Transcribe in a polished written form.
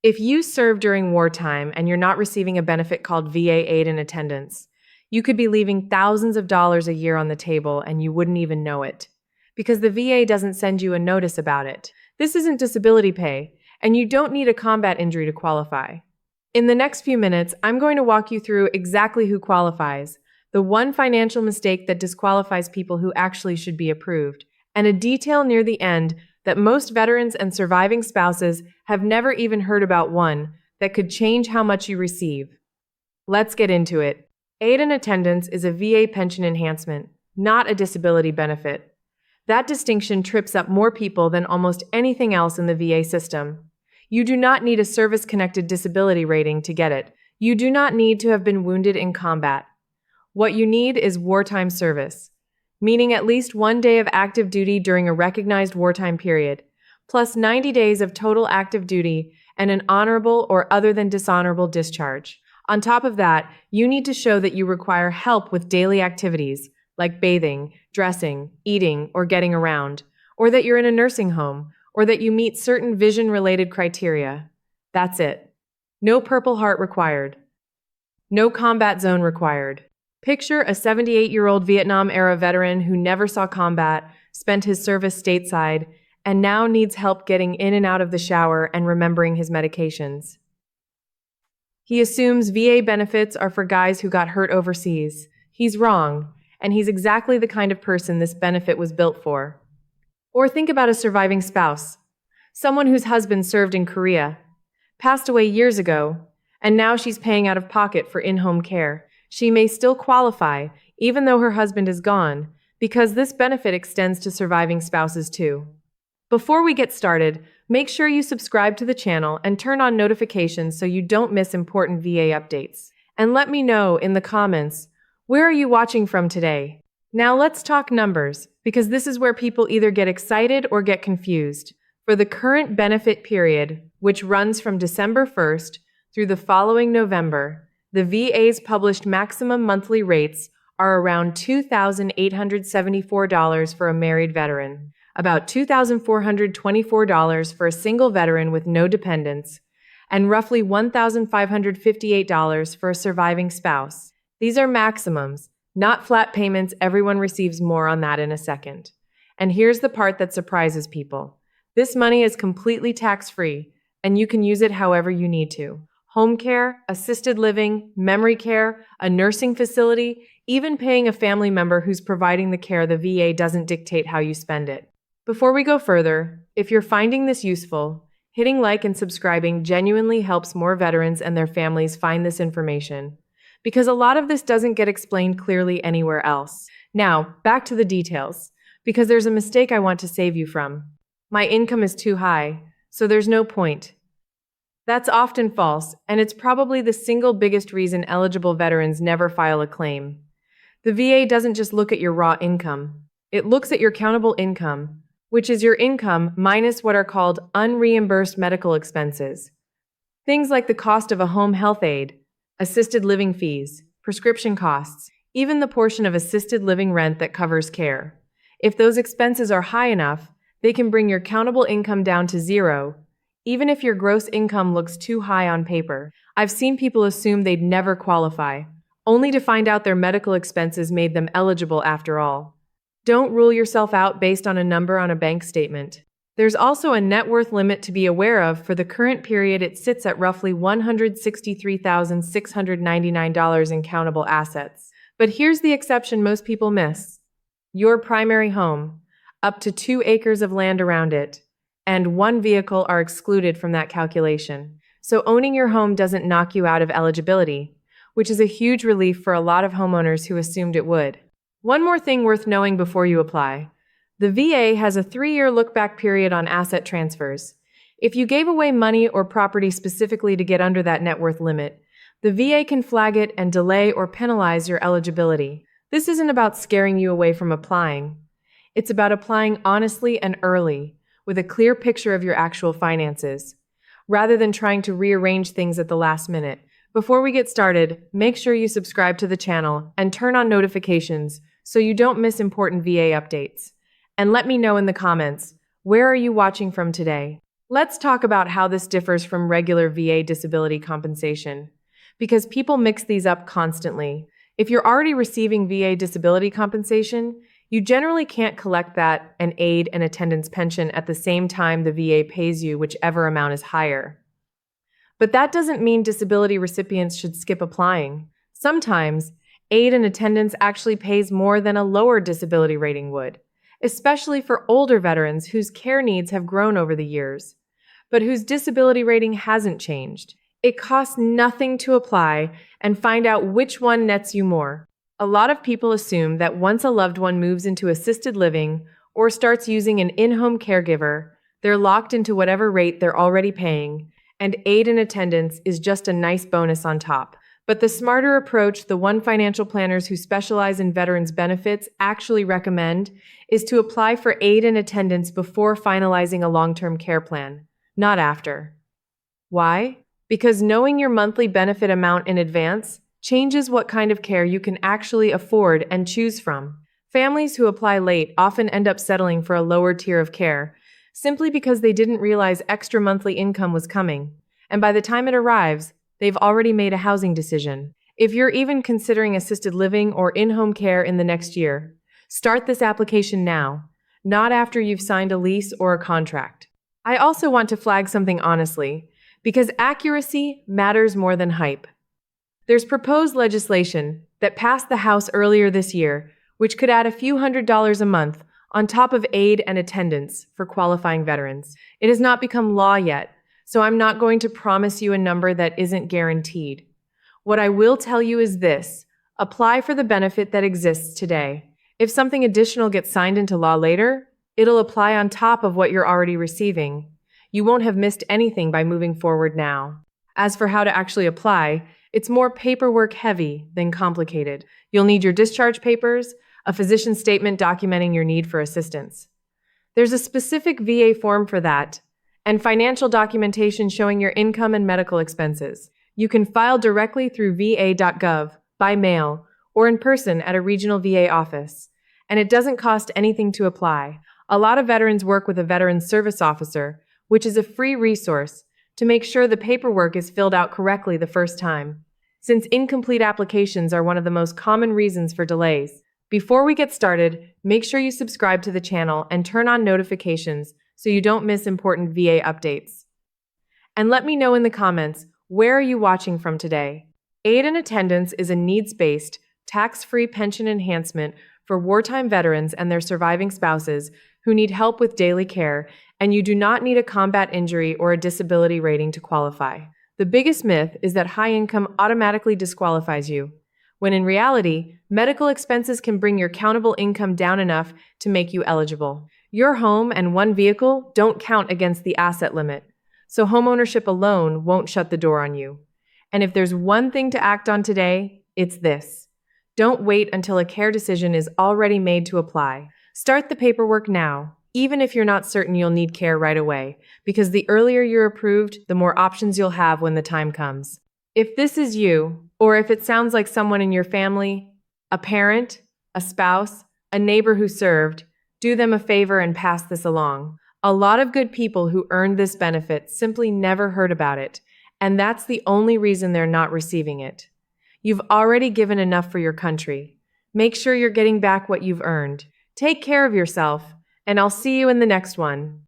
If you serve during wartime and you're not receiving a benefit called VA aid in attendance, you could be leaving thousands of dollars a year on the table and you wouldn't even know it. Because the VA doesn't send you a notice about it. This isn't disability pay, and you don't need a combat injury to qualify. In the next few minutes, I'm going to walk you through exactly who qualifies, the one financial mistake that disqualifies people who actually should be approved, and a detail near the end that most veterans and surviving spouses have never even heard about, one that could change how much you receive. Let's get into it. Aid in attendance is a VA pension enhancement, not a disability benefit. That distinction trips up more people than almost anything else in the VA system. You do not need a service-connected disability rating to get it. You do not need to have been wounded in combat. What you need is wartime service, meaning at least 1 day of active duty during a recognized wartime period, plus 90 days of total active duty and an honorable or other than dishonorable discharge. On top of that, you need to show that you require help with daily activities like bathing, dressing, eating, or getting around, or that you're in a nursing home, or that you meet certain vision-related criteria. That's it. No Purple Heart required. No combat zone required. Picture a 78-year-old Vietnam-era veteran who never saw combat, spent his service stateside, and now needs help getting in and out of the shower and remembering his medications. He assumes VA benefits are for guys who got hurt overseas. He's wrong, and he's exactly the kind of person this benefit was built for. Or think about a surviving spouse, someone whose husband served in Korea, passed away years ago, and now she's paying out of pocket for in-home care. She may still qualify, even though her husband is gone, because this benefit extends to surviving spouses too. Before we get started, make sure you subscribe to the channel and turn on notifications so you don't miss important VA updates. And let me know in the comments, where are you watching from today? Now let's talk numbers, because this is where people either get excited or get confused. For the current benefit period, which runs from December 1st through the following November, the VA's published maximum monthly rates are around $2,874 for a married veteran, about $2,424 for a single veteran with no dependents, and roughly $1,558 for a surviving spouse. These are maximums, not flat payments. Everyone receives more on that in a second. And here's the part that surprises people. This money is completely tax-free, and you can use it however you need to. Home care, assisted living, memory care, a nursing facility, even paying a family member who's providing the care. The VA doesn't dictate how you spend it. Before we go further, if you're finding this useful, hitting like and subscribing genuinely helps more veterans and their families find this information, because a lot of this doesn't get explained clearly anywhere else. Now, back to the details, because there's a mistake I want to save you from. My income is too high, so there's no point. That's often false, and it's probably the single biggest reason eligible veterans never file a claim. The VA doesn't just look at your raw income. It looks at your countable income, which is your income minus what are called unreimbursed medical expenses. Things like the cost of a home health aide, assisted living fees, prescription costs, even the portion of assisted living rent that covers care. If those expenses are high enough, they can bring your countable income down to zero, even if your gross income looks too high on paper. I've seen people assume they'd never qualify, only to find out their medical expenses made them eligible after all. Don't rule yourself out based on a number on a bank statement. There's also a net worth limit to be aware of. For the current period, it sits at roughly $163,699 in countable assets. But here's the exception most people miss. Your primary home, up to 2 acres of land around it, and 1 vehicle are excluded from that calculation. So owning your home doesn't knock you out of eligibility, which is a huge relief for a lot of homeowners who assumed it would. One more thing worth knowing before you apply. The VA has a 3-year look-back period on asset transfers. If you gave away money or property specifically to get under that net worth limit, the VA can flag it and delay or penalize your eligibility. This isn't about scaring you away from applying. It's about applying honestly and early, with a clear picture of your actual finances, rather than trying to rearrange things at the last minute. Before we get started, make sure you subscribe to the channel and turn on notifications so you don't miss important VA updates. And let me know in the comments, where are you watching from today? Let's talk about how this differs from regular VA disability compensation, because people mix these up constantly. If you're already receiving VA disability compensation, you generally can't collect that and aid and attendance pension at the same time the VA pays you whichever amount is higher. But that doesn't mean disability recipients should skip applying. Sometimes, aid and attendance actually pays more than a lower disability rating would, especially for older veterans whose care needs have grown over the years, but whose disability rating hasn't changed. It costs nothing to apply and find out which one nets you more. A lot of people assume that once a loved one moves into assisted living or starts using an in-home caregiver, they're locked into whatever rate they're already paying, and aid and attendance is just a nice bonus on top. But the smarter approach the one financial planners who specialize in veterans benefits actually recommend is to apply for aid and attendance before finalizing a long-term care plan, not after. Why? Because knowing your monthly benefit amount in advance changes what kind of care you can actually afford and choose from. Families who apply late often end up settling for a lower tier of care simply because they didn't realize extra monthly income was coming, and by the time it arrives, they've already made a housing decision. If you're even considering assisted living or in-home care in the next year, start this application now, not after you've signed a lease or a contract. I also want to flag something honestly, because accuracy matters more than hype. There's proposed legislation that passed the House earlier this year, which could add a few $100s a month on top of aid and attendance for qualifying veterans. It has not become law yet, so I'm not going to promise you a number that isn't guaranteed. What I will tell you is this: apply for the benefit that exists today. If something additional gets signed into law later, it'll apply on top of what you're already receiving. You won't have missed anything by moving forward now. As for how to actually apply, it's more paperwork heavy than complicated. You'll need your discharge papers, a physician statement documenting your need for assistance. There's a specific VA form for that, and financial documentation showing your income and medical expenses. You can file directly through va.gov, by mail, or in person at a regional VA office, and it doesn't cost anything to apply. A lot of veterans work with a Veterans Service Officer, which is a free resource, to make sure the paperwork is filled out correctly the first time, since incomplete applications are one of the most common reasons for delays. Before we get started, make sure you subscribe to the channel and turn on notifications so you don't miss important VA updates. And let me know in the comments, where are you watching from today? Aid and attendance is a needs-based, tax-free pension enhancement for wartime veterans and their surviving spouses who need help with daily care, and you do not need a combat injury or a disability rating to qualify. The biggest myth is that high income automatically disqualifies you, when in reality, medical expenses can bring your countable income down enough to make you eligible. Your home and one vehicle don't count against the asset limit, so homeownership alone won't shut the door on you. And if there's one thing to act on today, it's this: don't wait until a care decision is already made to apply. Start the paperwork now, even if you're not certain you'll need care right away, because the earlier you're approved, the more options you'll have when the time comes. If this is you, or if it sounds like someone in your family, a parent, a spouse, a neighbor who served, do them a favor and pass this along. A lot of good people who earned this benefit simply never heard about it, and that's the only reason they're not receiving it. You've already given enough for your country. Make sure you're getting back what you've earned. Take care of yourself, and I'll see you in the next one.